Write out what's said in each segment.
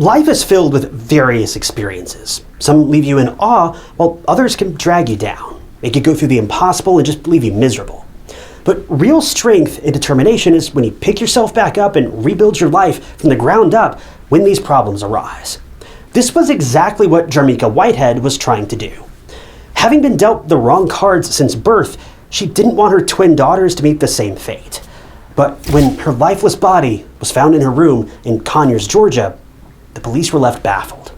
Life is filled with various experiences. Some leave you in awe, while others can drag you down, make you go through the impossible and just leave you miserable. But real strength and determination is when you pick yourself back up and rebuild your life from the ground up when these problems arise. This was exactly what Jarmecca Whitehead was trying to do. Having been dealt the wrong cards since birth, she didn't want her twin daughters to meet the same fate. But when her lifeless body was found in her room in Conyers, Georgia, the police were left baffled.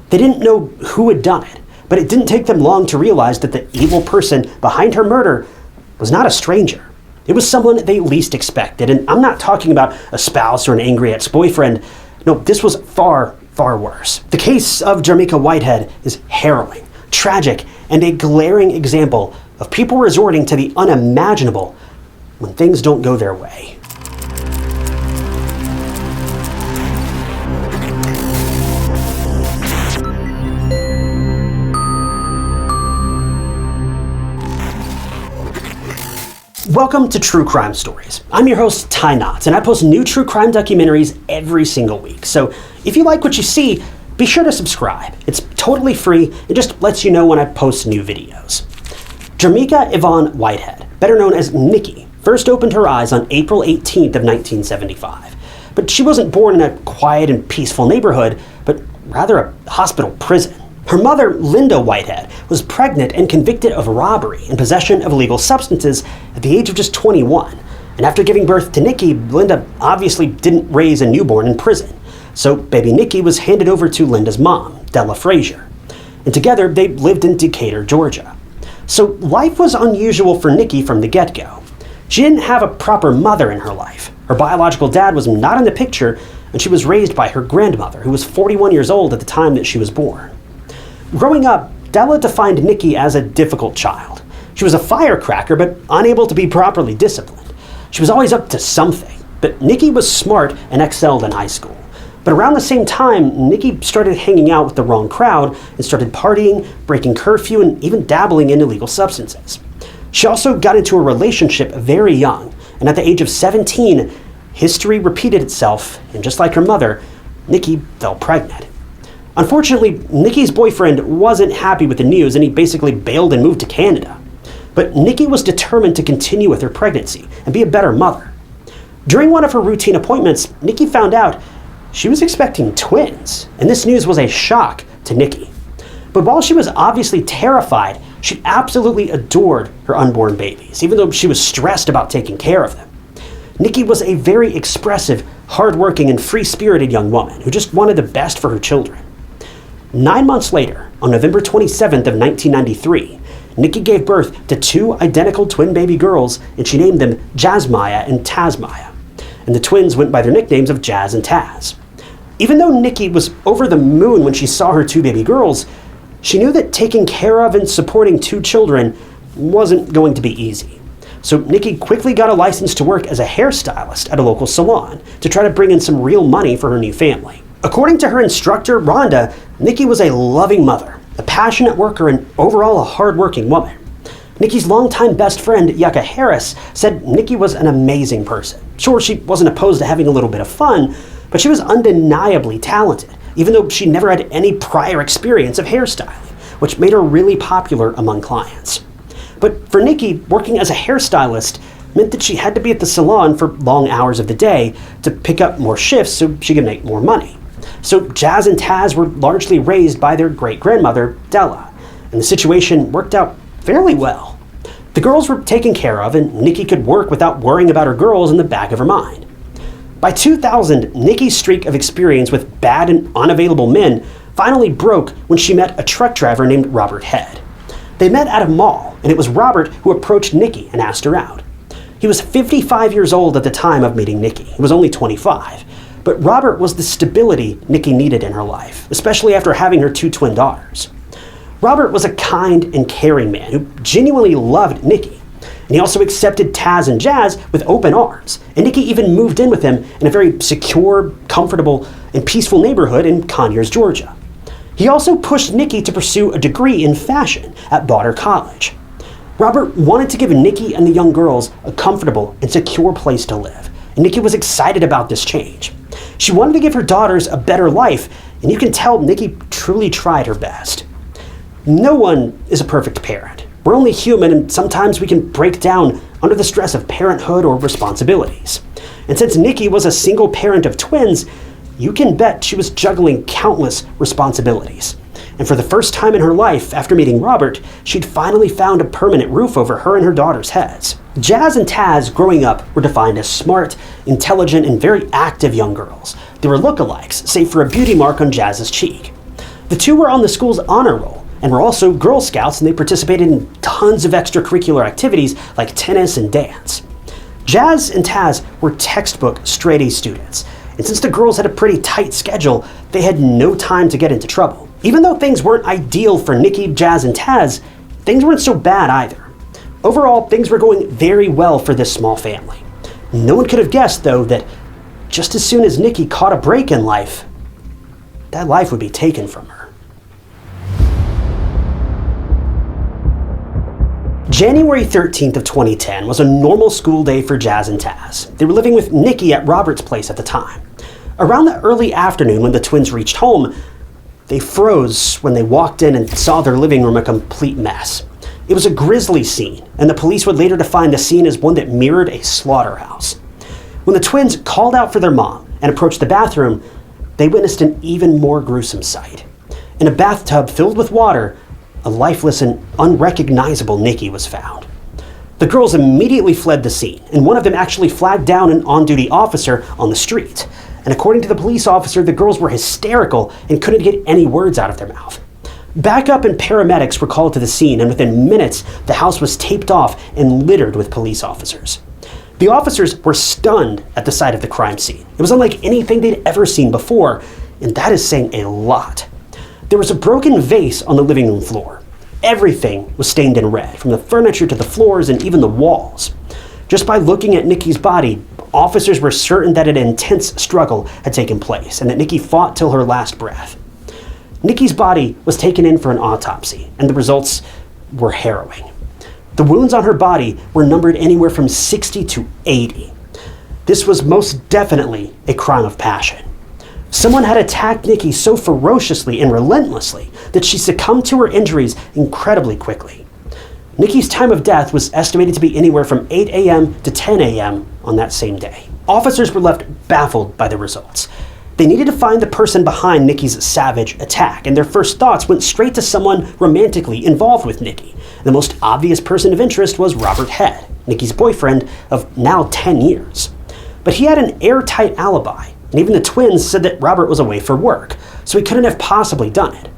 They didn't know who had done it, but it didn't take them long to realize that the evil person behind her murder was not a stranger. It was someone they least expected, and I'm not talking about a spouse or an angry ex-boyfriend. No, this was far, far worse. The case of Jarmecca Whitehead is harrowing, tragic, and a glaring example of people resorting to the unimaginable when things don't go their way. Welcome to True Crime Stories. I'm your host, Ty Knotts, and I post new true crime documentaries every single week. So if you like what you see, be sure to subscribe. It's totally free and just lets you know when I post new videos. Jarmecca Yvonne Whitehead, better known as Nikki, first opened her eyes on April 18th of 1975. But she wasn't born in a quiet and peaceful neighborhood, but rather a hospital prison. Her mother, Linda Whitehead, was pregnant and convicted of robbery and possession of illegal substances at the age of just 21. And after giving birth to Nikki, Linda obviously didn't raise a newborn in prison. So baby Nikki was handed over to Linda's mom, Della Frazier. And together they lived in Decatur, Georgia. So life was unusual for Nikki from the get-go. She didn't have a proper mother in her life. Her biological dad was not in the picture, and she was raised by her grandmother, who was 41 years old at the time that she was born. Growing up, Della defined Nikki as a difficult child. She was a firecracker, but unable to be properly disciplined. She was always up to something, but Nikki was smart and excelled in high school. But around the same time, Nikki started hanging out with the wrong crowd and started partying, breaking curfew, and even dabbling in illegal substances. She also got into a relationship very young, and at the age of 17, history repeated itself, and just like her mother, Nikki fell pregnant. Unfortunately, Nikki's boyfriend wasn't happy with the news, and he basically bailed and moved to Canada. But Nikki was determined to continue with her pregnancy and be a better mother. During one of her routine appointments, Nikki found out she was expecting twins, and this news was a shock to Nikki. But while she was obviously terrified, she absolutely adored her unborn babies, even though she was stressed about taking care of them. Nikki was a very expressive, hardworking, and free-spirited young woman who just wanted the best for her children. 9 months later, on November 27th of 1993, Nikki gave birth to two identical twin baby girls, and she named them Jasmaya and Tazmaya. And the twins went by their nicknames of Jazz and Taz. Even though Nikki was over the moon when she saw her two baby girls, she knew that taking care of and supporting two children wasn't going to be easy. So Nikki quickly got a license to work as a hairstylist at a local salon to try to bring in some real money for her new family. According to her instructor, Rhonda, Nikki was a loving mother, a passionate worker, and overall a hard-working woman. Nikki's longtime best friend, Yucca Harris, said Nikki was an amazing person. Sure, she wasn't opposed to having a little bit of fun, but she was undeniably talented, even though she never had any prior experience of hairstyling, which made her really popular among clients. But for Nikki, working as a hairstylist meant that she had to be at the salon for long hours of the day to pick up more shifts so she could make more money. So Jazz and Taz were largely raised by their great-grandmother, Della, and the situation worked out fairly well. The girls were taken care of, and Nikki could work without worrying about her girls in the back of her mind. By 2000, Nikki's streak of experience with bad and unavailable men finally broke when she met a truck driver named Robert Head. They met at a mall, and it was Robert who approached Nikki and asked her out. He was 55 years old at the time of meeting Nikki. He was only 25. But Robert was the stability Nikki needed in her life, especially after having her two twin daughters. Robert was a kind and caring man who genuinely loved Nikki. And he also accepted Taz and Jazz with open arms. And Nikki even moved in with him in a very secure, comfortable, and peaceful neighborhood in Conyers, Georgia. He also pushed Nikki to pursue a degree in fashion at Bauder College. Robert wanted to give Nikki and the young girls a comfortable and secure place to live, and Nikki was excited about this change. She wanted to give her daughters a better life, and you can tell Nikki truly tried her best. No one is a perfect parent. We're only human, and sometimes we can break down under the stress of parenthood or responsibilities. And since Nikki was a single parent of twins, you can bet she was juggling countless responsibilities. And for the first time in her life, after meeting Robert, she'd finally found a permanent roof over her and her daughters' heads. Jazz and Taz, growing up, were defined as smart, intelligent, and very active young girls. They were lookalikes, save for a beauty mark on Jazz's cheek. The two were on the school's honor roll, and were also Girl Scouts, and they participated in tons of extracurricular activities like tennis and dance. Jazz and Taz were textbook straight-A students, and since the girls had a pretty tight schedule, they had no time to get into trouble. Even though things weren't ideal for Nikki, Jazz, and Taz, things weren't so bad either. Overall, things were going very well for this small family. No one could have guessed, though, that just as soon as Nikki caught a break in life, that life would be taken from her. January 13th of 2010 was a normal school day for Jazz and Taz. They were living with Nikki at Robert's place at the time. Around the early afternoon when the twins reached home, they froze when they walked in and saw their living room a complete mess. It was a grisly scene, and the police would later define the scene as one that mirrored a slaughterhouse. When the twins called out for their mom and approached the bathroom, they witnessed an even more gruesome sight. In a bathtub filled with water, a lifeless and unrecognizable Nikki was found. The girls immediately fled the scene, and one of them actually flagged down an on-duty officer on the street. And according to the police officer, the girls were hysterical and couldn't get any words out of their mouth. Backup and paramedics were called to the scene, and within minutes, the house was taped off and littered with police officers. The officers were stunned at the sight of the crime scene. It was unlike anything they'd ever seen before, and that is saying a lot. There was a broken vase on the living room floor. Everything was stained in red, from the furniture to the floors and even the walls. Just by looking at Nikki's body, officers were certain that an intense struggle had taken place and that Nikki fought till her last breath. Nikki's body was taken in for an autopsy, and the results were harrowing. The wounds on her body were numbered anywhere from 60 to 80. This was most definitely a crime of passion. Someone had attacked Nikki so ferociously and relentlessly that she succumbed to her injuries incredibly quickly. Nikki's time of death was estimated to be anywhere from 8 a.m. to 10 a.m. on that same day. Officers were left baffled by the results. They needed to find the person behind Nikki's savage attack, and their first thoughts went straight to someone romantically involved with Nikki. The most obvious person of interest was Robert Head, Nikki's boyfriend of now 10 years. But he had an airtight alibi, and even the twins said that Robert was away for work, so he couldn't have possibly done it.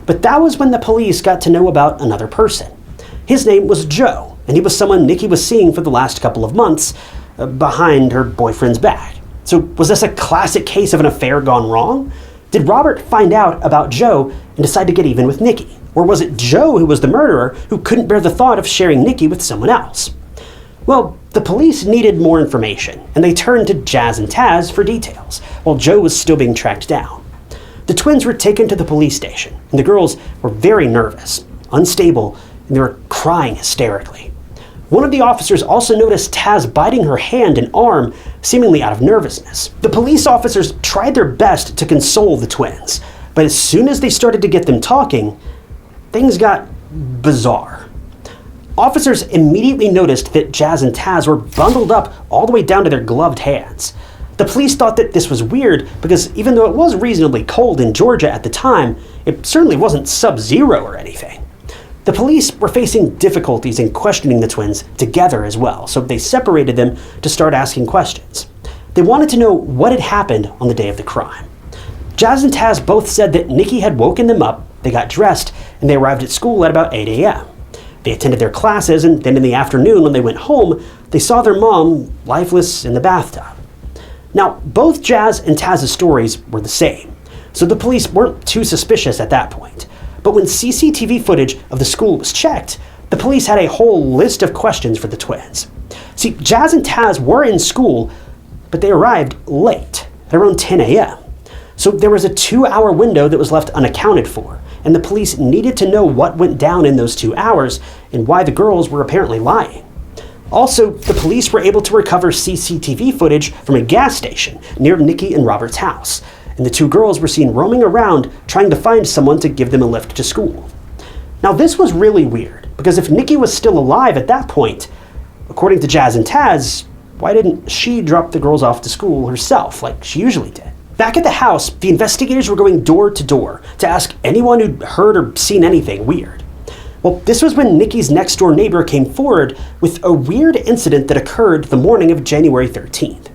But that was when the police got to know about another person. His name was Joe, and he was someone Nikki was seeing for the last couple of months behind her boyfriend's back. So was this a classic case of an affair gone wrong? Did Robert find out about Joe and decide to get even with Nikki? Or was it Joe who was the murderer who couldn't bear the thought of sharing Nikki with someone else? Well, the police needed more information, and they turned to Jazz and Taz for details, while Joe was still being tracked down. The twins were taken to the police station, and the girls were very nervous, unstable, and they were crying hysterically. One of the officers also noticed Taz biting her hand and arm, seemingly out of nervousness. The police officers tried their best to console the twins, but as soon as they started to get them talking, things got bizarre. Officers immediately noticed that Jazz and Taz were bundled up all the way down to their gloved hands. The police thought that this was weird because even though it was reasonably cold in Georgia at the time, it certainly wasn't sub-zero or anything. The police were facing difficulties in questioning the twins together as well, so they separated them to start asking questions. They wanted to know what had happened on the day of the crime. Jazz and Taz both said that Nikki had woken them up, they got dressed, and they arrived at school at about 8 a.m. They attended their classes, and then in the afternoon when they went home, they saw their mom lifeless in the bathtub. Now, both Jazz and Taz's stories were the same, so the police weren't too suspicious at that point. But when CCTV footage of the school was checked, the police had a whole list of questions for the twins. See, Jazz and Taz were in school, but they arrived late, at around 10 a.m. So there was a 2-hour window that was left unaccounted for, and the police needed to know what went down in those 2 hours and why the girls were apparently lying. Also, the police were able to recover CCTV footage from a gas station near Nikki and Robert's house, and the two girls were seen roaming around trying to find someone to give them a lift to school. Now, this was really weird, because if Nikki was still alive at that point, according to Jazz and Taz, why didn't she drop the girls off to school herself like she usually did? Back at the house, the investigators were going door to door to ask anyone who'd heard or seen anything weird. Well, this was when Nikki's next door neighbor came forward with a weird incident that occurred the morning of January 13th.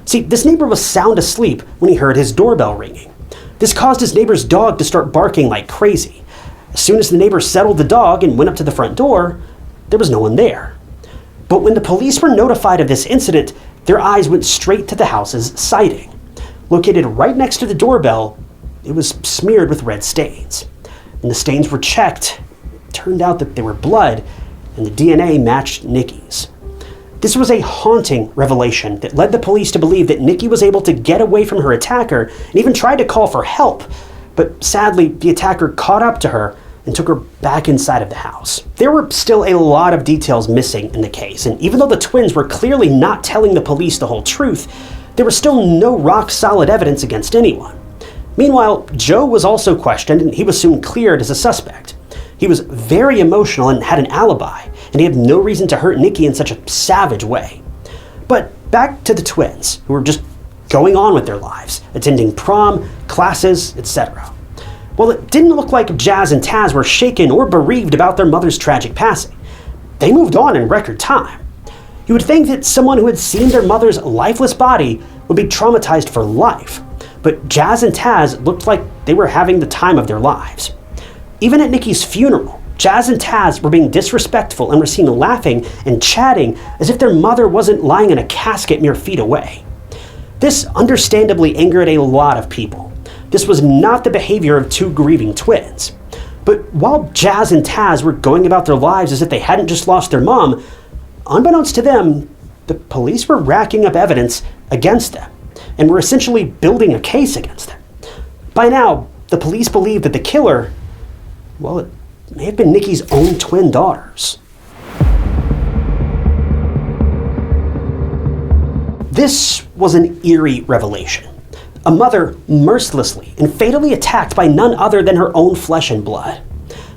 See, this neighbor was sound asleep when he heard his doorbell ringing. This caused his neighbor's dog to start barking like crazy. As soon as the neighbor settled the dog and went up to the front door, there was no one there. But when the police were notified of this incident, their eyes went straight to the house's siding. Located right next to the doorbell, it was smeared with red stains. When the stains were checked, it turned out that they were blood, and the DNA matched Nikki's. This was a haunting revelation that led the police to believe that Nikki was able to get away from her attacker and even tried to call for help. But sadly, the attacker caught up to her and took her back inside of the house. There were still a lot of details missing in the case, and even though the twins were clearly not telling the police the whole truth, there was still no rock-solid evidence against anyone. Meanwhile, Joe was also questioned, and he was soon cleared as a suspect. He was very emotional and had an alibi, and he had no reason to hurt Nikki in such a savage way. But back to the twins, who were just going on with their lives, attending prom, classes, etc. Well, it didn't look like Jazz and Taz were shaken or bereaved about their mother's tragic passing. They moved on in record time. You would think that someone who had seen their mother's lifeless body would be traumatized for life, but Jazz and Taz looked like they were having the time of their lives. Even at Nikki's funeral, Jazz and Taz were being disrespectful and were seen laughing and chatting as if their mother wasn't lying in a casket mere feet away. This understandably angered a lot of people. This was not the behavior of two grieving twins. But while Jazz and Taz were going about their lives as if they hadn't just lost their mom, unbeknownst to them, the police were racking up evidence against them and were essentially building a case against them. By now, the police believed that the killer, well, it may have been Nikki's own twin daughters. This was an eerie revelation. A mother mercilessly and fatally attacked by none other than her own flesh and blood.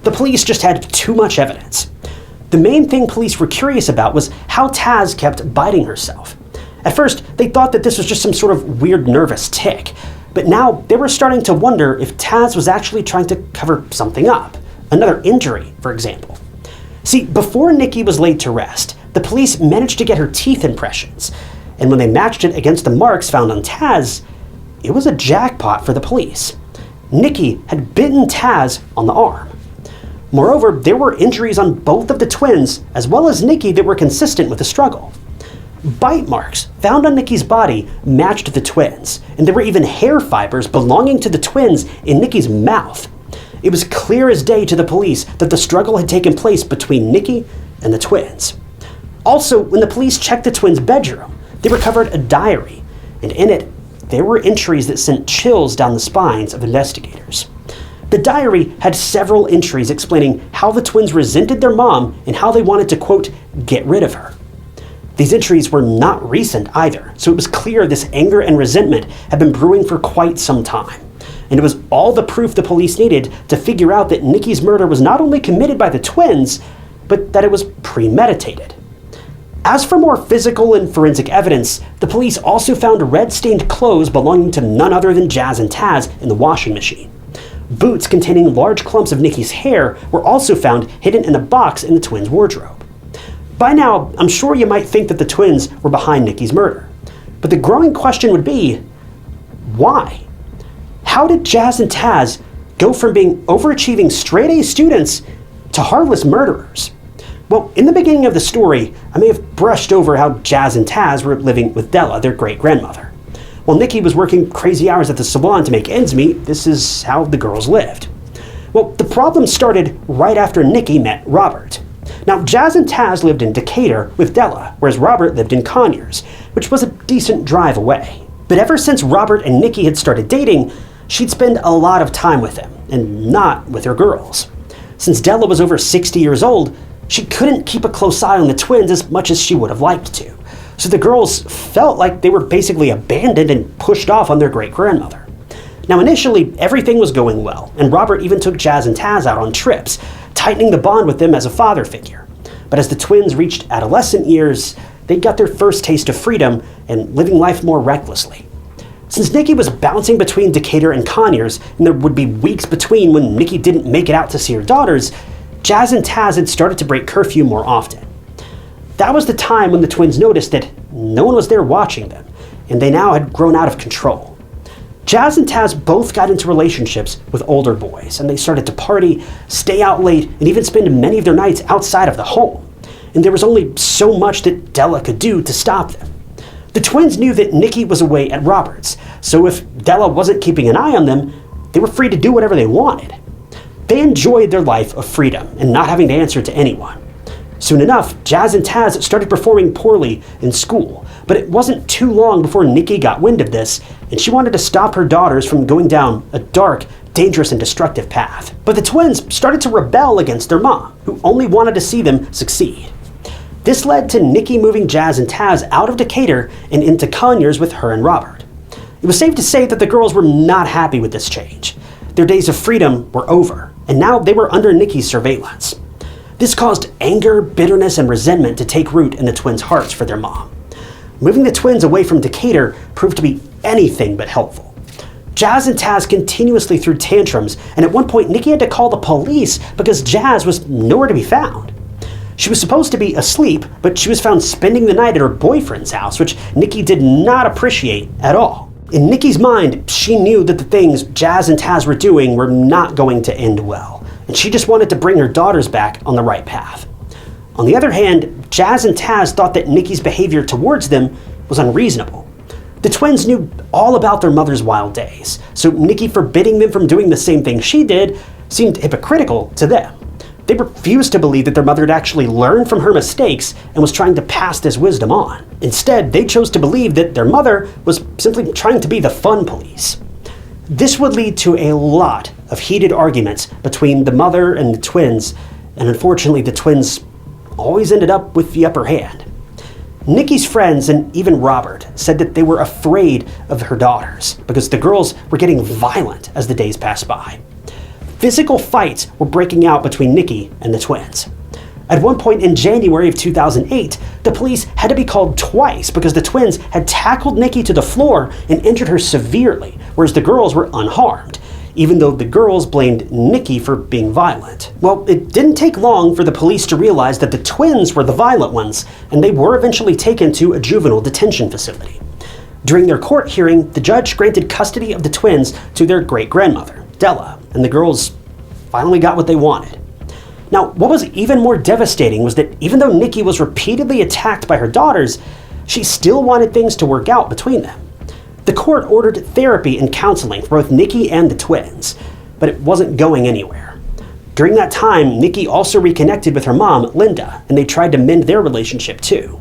The police just had too much evidence. The main thing police were curious about was how Taz kept biting herself. At first, they thought that this was just some sort of weird nervous tic, but now they were starting to wonder if Taz was actually trying to cover something up, another injury, for example. See, before Nikki was laid to rest, the police managed to get her teeth impressions, and when they matched it against the marks found on Taz, it was a jackpot for the police. Nikki had bitten Taz on the arm. Moreover, there were injuries on both of the twins, as well as Nikki, that were consistent with the struggle. Bite marks found on Nikki's body matched the twins, and there were even hair fibers belonging to the twins in Nikki's mouth. It was clear as day to the police that the struggle had taken place between Nikki and the twins. Also, when the police checked the twins' bedroom, they recovered a diary, and in it, there were entries that sent chills down the spines of investigators. The diary had several entries explaining how the twins resented their mom and how they wanted to, quote, get rid of her. These entries were not recent either, so it was clear this anger and resentment had been brewing for quite some time. And it was all the proof the police needed to figure out that Nikki's murder was not only committed by the twins, but that it was premeditated. As for more physical and forensic evidence, the police also found red-stained clothes belonging to none other than Jazz and Taz in the washing machine. Boots containing large clumps of Nikki's hair were also found hidden in a box in the twins' wardrobe. By now, I'm sure you might think that the twins were behind Nikki's murder. But the growing question would be, why? How did Jazz and Taz go from being overachieving straight-A students to heartless murderers? Well, in the beginning of the story, I may have brushed over how Jazz and Taz were living with Della, their great-grandmother. While Nikki was working crazy hours at the salon to make ends meet, this is how the girls lived. Well, the problem started right after Nikki met Robert. Now, Jazz and Taz lived in Decatur with Della, whereas Robert lived in Conyers, which was a decent drive away. But ever since Robert and Nikki had started dating, she'd spend a lot of time with him, and not with her girls. Since Della was over 60 years old, she couldn't keep a close eye on the twins as much as she would have liked to. So the girls felt like they were basically abandoned and pushed off on their great-grandmother. Now initially, everything was going well, and Robert even took Jazz and Taz out on trips, tightening the bond with them as a father figure. But as the twins reached adolescent years, they got their first taste of freedom and living life more recklessly. Since Nikki was bouncing between Decatur and Conyers, and there would be weeks between when Nikki didn't make it out to see her daughters, Jazz and Taz had started to break curfew more often. That was the time when the twins noticed that no one was there watching them, and they now had grown out of control. Jazz and Taz both got into relationships with older boys, and they started to party, stay out late, and even spend many of their nights outside of the home. And there was only so much that Della could do to stop them. The twins knew that Nikki was away at Robert's, so if Della wasn't keeping an eye on them, they were free to do whatever they wanted. They enjoyed their life of freedom and not having to answer to anyone. Soon enough, Jazz and Taz started performing poorly in school, but it wasn't too long before Nikki got wind of this, and she wanted to stop her daughters from going down a dark, dangerous, and destructive path. But the twins started to rebel against their mom, who only wanted to see them succeed. This led to Nikki moving Jazz and Taz out of Decatur and into Conyers with her and Robert. It was safe to say that the girls were not happy with this change. Their days of freedom were over, and now they were under Nikki's surveillance. This caused anger, bitterness, and resentment to take root in the twins' hearts for their mom. Moving the twins away from Decatur proved to be anything but helpful. Jazz and Taz continuously threw tantrums, and at one point Nikki had to call the police because Jazz was nowhere to be found. She was supposed to be asleep, but she was found spending the night at her boyfriend's house, which Nikki did not appreciate at all. In Nikki's mind, she knew that the things Jazz and Taz were doing were not going to end well, and she just wanted to bring her daughters back on the right path. On the other hand, Jazz and Taz thought that Nikki's behavior towards them was unreasonable. The twins knew all about their mother's wild days, so Nikki forbidding them from doing the same thing she did seemed hypocritical to them. They refused to believe that their mother had actually learned from her mistakes and was trying to pass this wisdom on. Instead, they chose to believe that their mother was simply trying to be the fun police. This would lead to a lot of heated arguments between the mother and the twins, and unfortunately the twins always ended up with the upper hand. Nikki's friends and even Robert said that they were afraid of her daughters because the girls were getting violent as the days passed by. Physical fights were breaking out between Nikki and the twins. At one point in January of 2008, the police had to be called twice because the twins had tackled Nikki to the floor and injured her severely, whereas the girls were unharmed, even though the girls blamed Nikki for being violent. Well, it didn't take long for the police to realize that the twins were the violent ones, and they were eventually taken to a juvenile detention facility. During their court hearing, the judge granted custody of the twins to their great-grandmother, Della, and the girls finally got what they wanted. Now, what was even more devastating was that even though Nikki was repeatedly attacked by her daughters, she still wanted things to work out between them. The court ordered therapy and counseling for both Nikki and the twins, but it wasn't going anywhere. During that time, Nikki also reconnected with her mom, Linda, and they tried to mend their relationship too.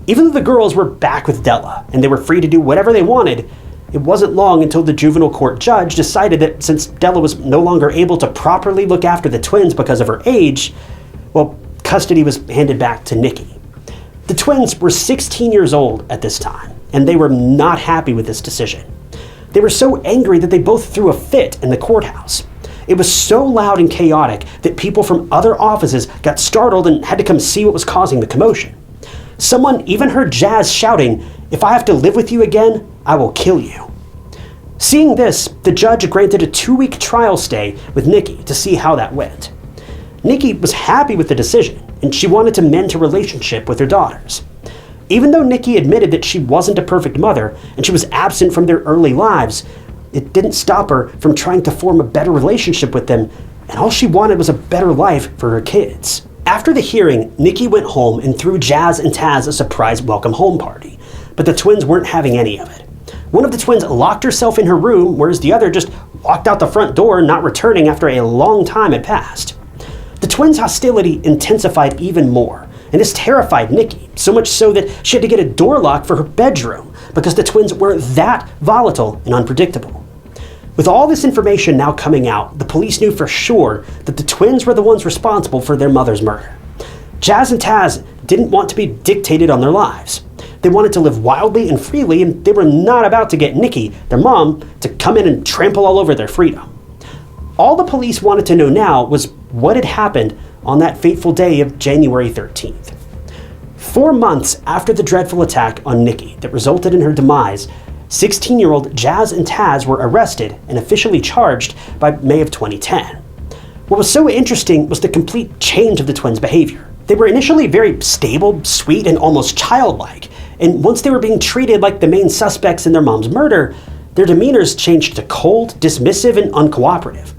Even though the girls were back with Della and they were free to do whatever they wanted, it wasn't long until the juvenile court judge decided that since Della was no longer able to properly look after the twins because of her age, well, custody was handed back to Nikki. The twins were 16 years old at this time, and they were not happy with this decision. They were so angry that they both threw a fit in the courthouse. It was so loud and chaotic that people from other offices got startled and had to come see what was causing the commotion. Someone even heard Jazz shouting, "If I have to live with you again, I will kill you." Seeing this, the judge granted a 2-week trial stay with Nikki to see how that went. Nikki was happy with the decision, and she wanted to mend her relationship with her daughters. Even though Nikki admitted that she wasn't a perfect mother and she was absent from their early lives, it didn't stop her from trying to form a better relationship with them, and all she wanted was a better life for her kids. After the hearing, Nikki went home and threw Jazz and Taz a surprise welcome home party, but the twins weren't having any of it. One of the twins locked herself in her room, whereas the other just walked out the front door, not returning after a long time had passed. The twins' hostility intensified even more, and this terrified Nikki, so much so that she had to get a door lock for her bedroom because the twins were that volatile and unpredictable. With all this information now coming out, the police knew for sure that the twins were the ones responsible for their mother's murder. Jazz and Taz didn't want to be dictated on their lives. They wanted to live wildly and freely, and they were not about to get Nikki, their mom, to come in and trample all over their freedom. All the police wanted to know now was what had happened on that fateful day of January 13th. 4 months after the dreadful attack on Nikki that resulted in her demise, 16-year-old Jazz and Taz were arrested and officially charged by May of 2010. What was so interesting was the complete change of the twins' behavior. They were initially very stable, sweet, and almost childlike, and once they were being treated like the main suspects in their mom's murder, their demeanors changed to cold, dismissive, and uncooperative.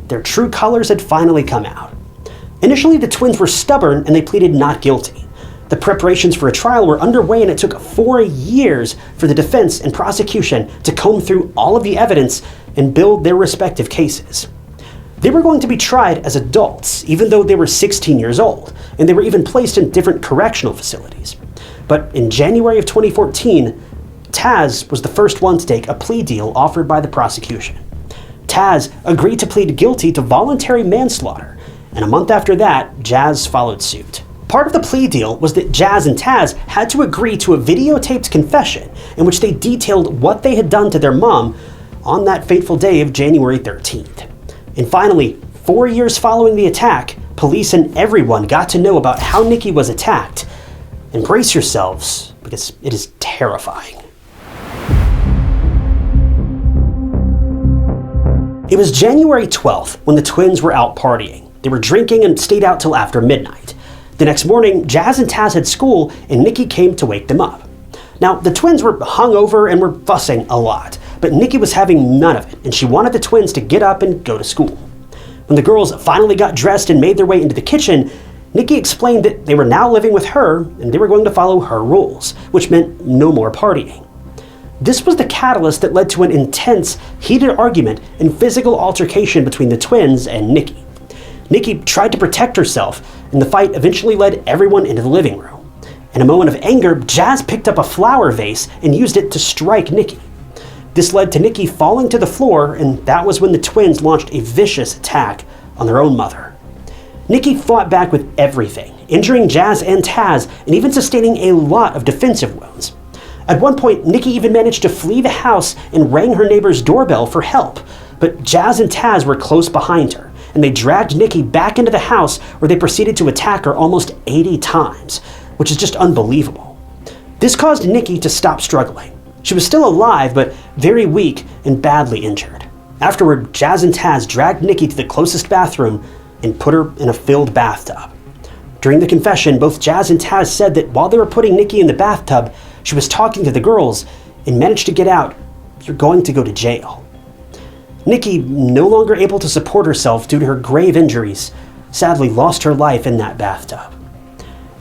Their true colors had finally come out. Initially, the twins were stubborn and they pleaded not guilty. The preparations for a trial were underway, and it took 4 years for the defense and prosecution to comb through all of the evidence and build their respective cases. They were going to be tried as adults, even though they were 16 years old, and they were even placed in different correctional facilities. But in January of 2014, Taz was the first one to take a plea deal offered by the prosecution. Taz agreed to plead guilty to voluntary manslaughter, and a month after that, Jazz followed suit. Part of the plea deal was that Jazz and Taz had to agree to a videotaped confession in which they detailed what they had done to their mom on that fateful day of January 13th. And finally, 4 years following the attack, police and everyone got to know about how Nikki was attacked. And brace yourselves, because it is terrifying. It was January 12th when the twins were out partying. They were drinking and stayed out till after midnight. The next morning, Jazz and Taz had school, and Nikki came to wake them up. Now, the twins were hungover and were fussing a lot, but Nikki was having none of it, and she wanted the twins to get up and go to school. When the girls finally got dressed and made their way into the kitchen, Nikki explained that they were now living with her, and they were going to follow her rules, which meant no more partying. This was the catalyst that led to an intense, heated argument and physical altercation between the twins and Nikki. Nikki tried to protect herself, and the fight eventually led everyone into the living room. In a moment of anger, Jazz picked up a flower vase and used it to strike Nikki. This led to Nikki falling to the floor, and that was when the twins launched a vicious attack on their own mother. Nikki fought back with everything, injuring Jazz and Taz, and even sustaining a lot of defensive wounds. At one point, Nikki even managed to flee the house and rang her neighbor's doorbell for help, but Jazz and Taz were close behind her, and they dragged Nikki back into the house where they proceeded to attack her almost 80 times, which is just unbelievable. This caused Nikki to stop struggling. She was still alive, but very weak and badly injured. Afterward, Jazz and Taz dragged Nikki to the closest bathroom and put her in a filled bathtub. During the confession, both Jazz and Taz said that while they were putting Nikki in the bathtub, she was talking to the girls and managed to get out, "You're going to go to jail." Nikki, no longer able to support herself due to her grave injuries, sadly lost her life in that bathtub.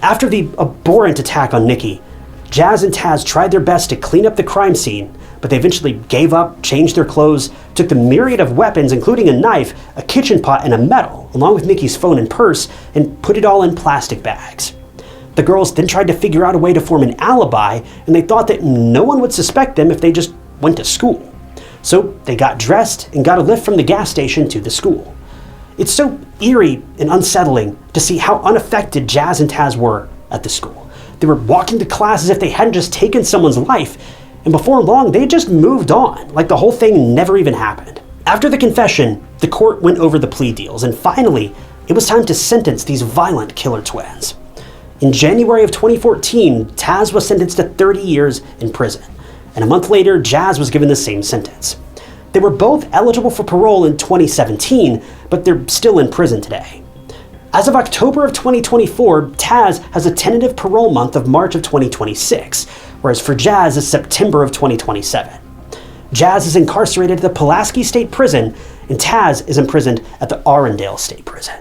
After the abhorrent attack on Nikki, Jazz and Taz tried their best to clean up the crime scene, but they eventually gave up, changed their clothes, took the myriad of weapons, including a knife, a kitchen pot, and a medal, along with Nikki's phone and purse, and put it all in plastic bags. The girls then tried to figure out a way to form an alibi, and they thought that no one would suspect them if they just went to school. So they got dressed and got a lift from the gas station to the school. It's so eerie and unsettling to see how unaffected Jazz and Taz were at the school. They were walking to class as if they hadn't just taken someone's life, and before long they just moved on, like the whole thing never even happened. After the confession, the court went over the plea deals, and finally, it was time to sentence these violent killer twins. In January of 2014, Taz was sentenced to 30 years in prison, and a month later, Jazz was given the same sentence. They were both eligible for parole in 2017, but they're still in prison today. As of October of 2024, Taz has a tentative parole month of March of 2026, whereas for Jazz is September of 2027. Jazz is incarcerated at the Pulaski State Prison, and Taz is imprisoned at the Arundel State Prison.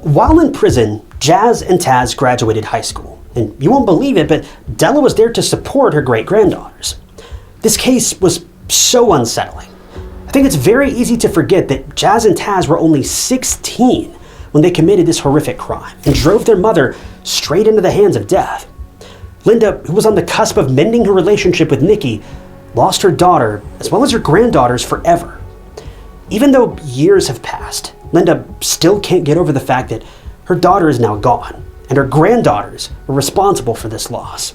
While in prison, Jazz and Taz graduated high school. And you won't believe it, but Della was there to support her great-granddaughters. This case was so unsettling. I think it's very easy to forget that Jazz and Taz were only 16 when they committed this horrific crime and drove their mother straight into the hands of death. Linda, who was on the cusp of mending her relationship with Nikki, lost her daughter as well as her granddaughters forever. Even though years have passed, Linda still can't get over the fact that her daughter is now gone, and her granddaughters are responsible for this loss.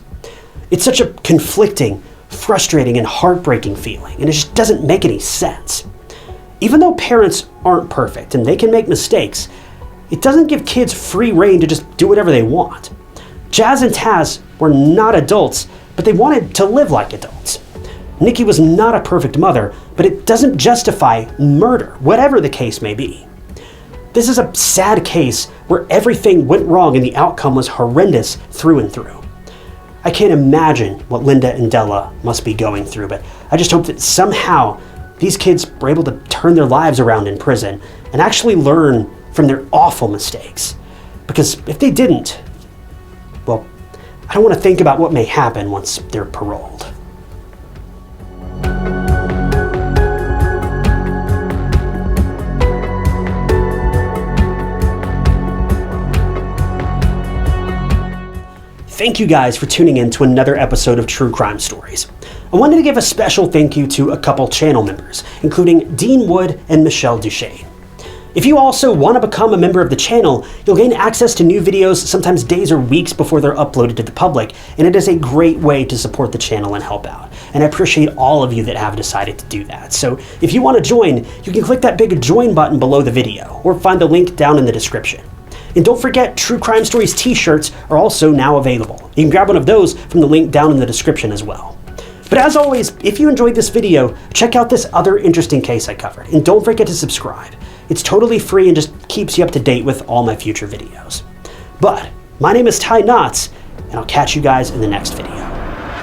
It's such a conflicting, frustrating, and heartbreaking feeling, and it just doesn't make any sense. Even though parents aren't perfect and they can make mistakes, it doesn't give kids free rein to just do whatever they want. Jazz and Taz were not adults, but they wanted to live like adults. Nikki was not a perfect mother, but it doesn't justify murder, whatever the case may be. This is a sad case where everything went wrong and the outcome was horrendous through and through. I can't imagine what Linda and Della must be going through, but I just hope that somehow these kids were able to turn their lives around in prison and actually learn from their awful mistakes. Because if they didn't, well, I don't want to think about what may happen once they're paroled. Thank you guys for tuning in to another episode of True Crime Stories. I wanted to give a special thank you to a couple channel members, including Dean Wood and Michelle Duchesne. If you also want to become a member of the channel, you'll gain access to new videos sometimes days or weeks before they're uploaded to the public, and it is a great way to support the channel and help out. And I appreciate all of you that have decided to do that. So if you want to join, you can click that big join button below the video, or find the link down in the description. And don't forget, True Crime Stories t-shirts are also now available. You can grab one of those from the link down in the description as well. But as always, if you enjoyed this video, check out this other interesting case I covered, and don't forget to subscribe. It's totally free and just keeps you up to date with all my future videos. But my name is Ty Knotts, and I'll catch you guys in the next video.